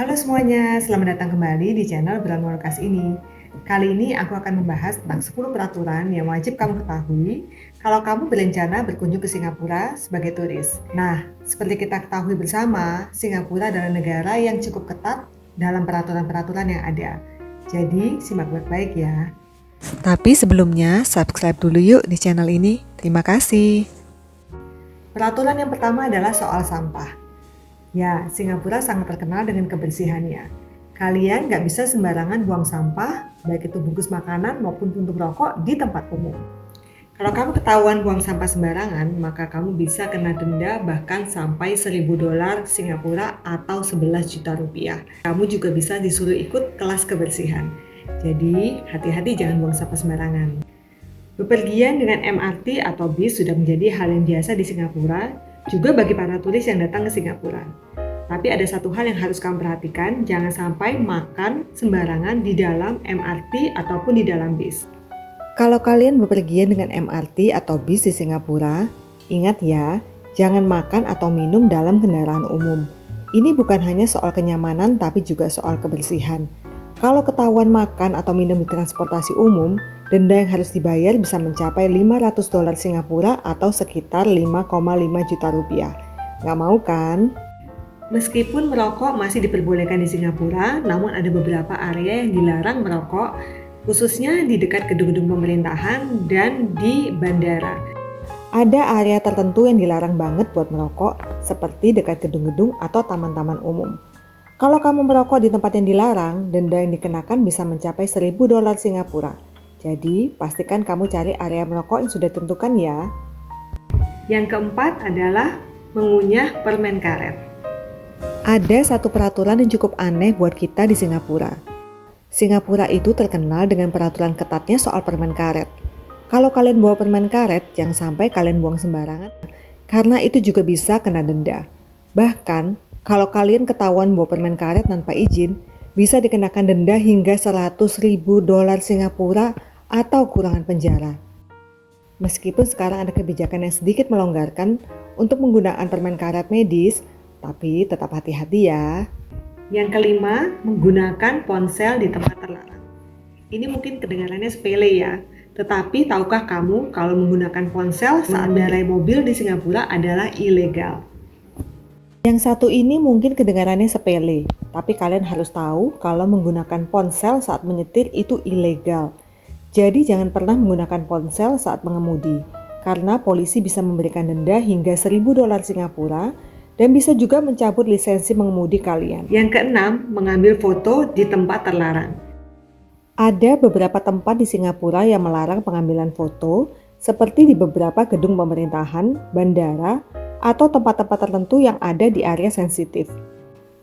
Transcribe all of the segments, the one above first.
Halo semuanya, selamat datang kembali di channel Brand Workas ini. Kali ini aku akan membahas tentang 10 peraturan yang wajib kamu ketahui kalau kamu berencana berkunjung ke Singapura sebagai turis. Nah, seperti kita ketahui bersama, Singapura adalah negara yang cukup ketat dalam peraturan-peraturan yang ada. Jadi, simak baik-baik ya. Tapi sebelumnya, subscribe dulu yuk di channel ini. Terima kasih. Peraturan yang pertama adalah soal sampah. Ya, Singapura sangat terkenal dengan kebersihannya. Kalian nggak bisa sembarangan buang sampah, baik itu bungkus makanan maupun puntung rokok di tempat umum. Kalau kamu ketahuan buang sampah sembarangan, maka kamu bisa kena denda bahkan sampai $1.000 Singapura atau 11 juta rupiah. Kamu juga bisa disuruh ikut kelas kebersihan. Jadi, hati-hati jangan buang sampah sembarangan. Bepergian dengan MRT atau bis sudah menjadi hal yang biasa di Singapura, juga bagi para turis yang datang ke Singapura. Tapi ada satu hal yang harus kamu perhatikan, jangan sampai makan sembarangan di dalam MRT ataupun di dalam bis. Kalau kalian bepergian dengan MRT atau bis di Singapura, ingat ya, jangan makan atau minum dalam kendaraan umum. Ini bukan hanya soal kenyamanan tapi juga soal kebersihan. Kalau ketahuan makan atau minum di transportasi umum, denda yang harus dibayar bisa mencapai $500 Singapura atau sekitar 5,5 juta rupiah. Nggak mau kan? Meskipun merokok masih diperbolehkan di Singapura, namun ada beberapa area yang dilarang merokok, khususnya di dekat gedung-gedung pemerintahan dan di bandara. Ada area tertentu yang dilarang banget buat merokok, seperti dekat gedung-gedung atau taman-taman umum. Kalau kamu merokok di tempat yang dilarang, denda yang dikenakan bisa mencapai $1.000 Singapura. Jadi, pastikan kamu cari area merokok yang sudah ditentukan ya. Yang keempat adalah mengunyah permen karet. Ada satu peraturan yang cukup aneh buat kita di Singapura. Singapura itu terkenal dengan peraturan ketatnya soal permen karet. Kalau kalian bawa permen karet, jangan sampai kalian buang sembarangan, karena itu juga bisa kena denda. Bahkan, kalau kalian ketahuan bawa permen karet tanpa izin, bisa dikenakan denda hingga $100.000 Singapura atau kurungan penjara. Meskipun sekarang ada kebijakan yang sedikit melonggarkan untuk menggunakan permen karet medis, tapi tetap hati-hati ya. Yang kelima, menggunakan ponsel di tempat terlarang. Ini mungkin kedengarannya sepele ya, tetapi tahukah kamu kalau menggunakan ponsel saat mengendarai mobil di Singapura adalah ilegal? Yang satu ini mungkin kedengarannya sepele, tapi kalian harus tahu kalau menggunakan ponsel saat menyetir itu ilegal. Jadi jangan pernah menggunakan ponsel saat mengemudi, karena polisi bisa memberikan denda hingga $1.000 Singapura dan bisa juga mencabut lisensi mengemudi kalian. Yang keenam, mengambil foto di tempat terlarang. Ada beberapa tempat di Singapura yang melarang pengambilan foto, seperti di beberapa gedung pemerintahan, bandara, atau tempat-tempat tertentu yang ada di area sensitif.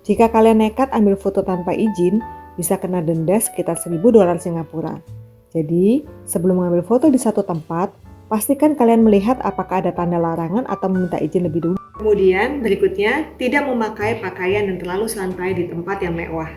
Jika kalian nekat ambil foto tanpa izin, bisa kena denda sekitar $1.000 Singapura. Jadi, sebelum mengambil foto di satu tempat, pastikan kalian melihat apakah ada tanda larangan atau meminta izin lebih dulu. Kemudian berikutnya, tidak memakai pakaian yang terlalu santai di tempat yang mewah.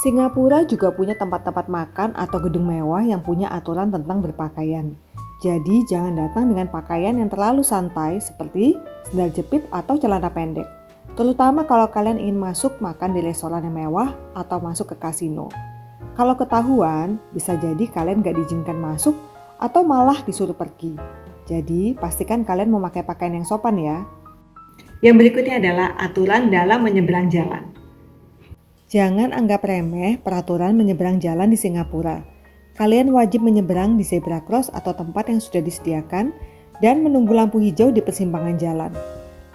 Singapura juga punya tempat-tempat makan atau gedung mewah yang punya aturan tentang berpakaian. Jadi jangan datang dengan pakaian yang terlalu santai seperti sandal jepit atau celana pendek. Terutama kalau kalian ingin masuk makan di restoran yang mewah atau masuk ke kasino. Kalau ketahuan, bisa jadi kalian gak diizinkan masuk atau malah disuruh pergi. Jadi pastikan kalian memakai pakaian yang sopan ya. Yang berikutnya adalah aturan dalam menyeberang jalan. Jangan anggap remeh peraturan menyeberang jalan di Singapura. Kalian wajib menyeberang di zebra cross atau tempat yang sudah disediakan dan menunggu lampu hijau di persimpangan jalan.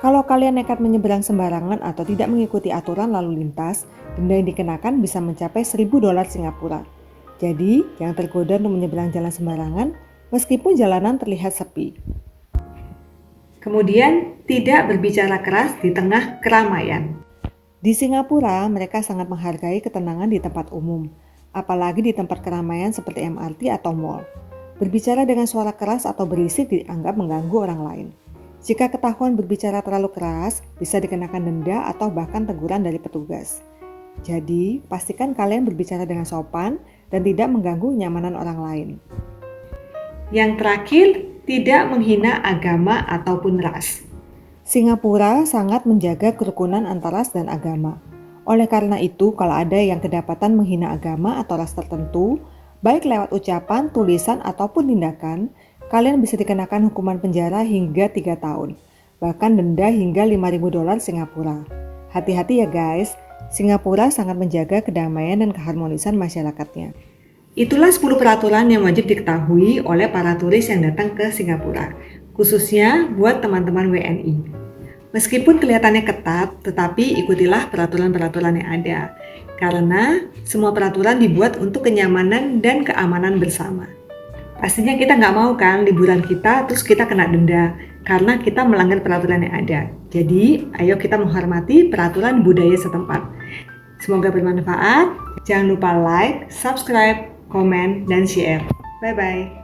Kalau kalian nekat menyeberang sembarangan atau tidak mengikuti aturan lalu lintas, denda yang dikenakan bisa mencapai $1.000 Singapura. Jadi, jangan tergoda untuk menyeberang jalan sembarangan meskipun jalanan terlihat sepi. Kemudian, tidak berbicara keras di tengah keramaian. Di Singapura, mereka sangat menghargai ketenangan di tempat umum, apalagi di tempat keramaian seperti MRT atau mall. Berbicara dengan suara keras atau berisik dianggap mengganggu orang lain. Jika ketahuan berbicara terlalu keras, bisa dikenakan denda atau bahkan teguran dari petugas. Jadi, pastikan kalian berbicara dengan sopan dan tidak mengganggu kenyamanan orang lain. Yang terakhir, tidak menghina agama ataupun ras. Singapura sangat menjaga kerukunan antar ras dan agama. Oleh karena itu, kalau ada yang kedapatan menghina agama atau ras tertentu, baik lewat ucapan, tulisan, ataupun tindakan, kalian bisa dikenakan hukuman penjara hingga 3 tahun, bahkan denda hingga 5.000 dolar Singapura. Hati-hati ya guys, Singapura sangat menjaga kedamaian dan keharmonisan masyarakatnya. Itulah 10 peraturan yang wajib diketahui oleh para turis yang datang ke Singapura, khususnya buat teman-teman WNI. Meskipun kelihatannya ketat, tetapi ikutilah peraturan-peraturan yang ada, karena semua peraturan dibuat untuk kenyamanan dan keamanan bersama. Pastinya kita nggak mau kan liburan kita terus kita kena denda, karena kita melanggar peraturan yang ada. Jadi, ayo kita menghormati peraturan budaya setempat. Semoga bermanfaat. Jangan lupa like, subscribe, komen, dan share. Bye-bye.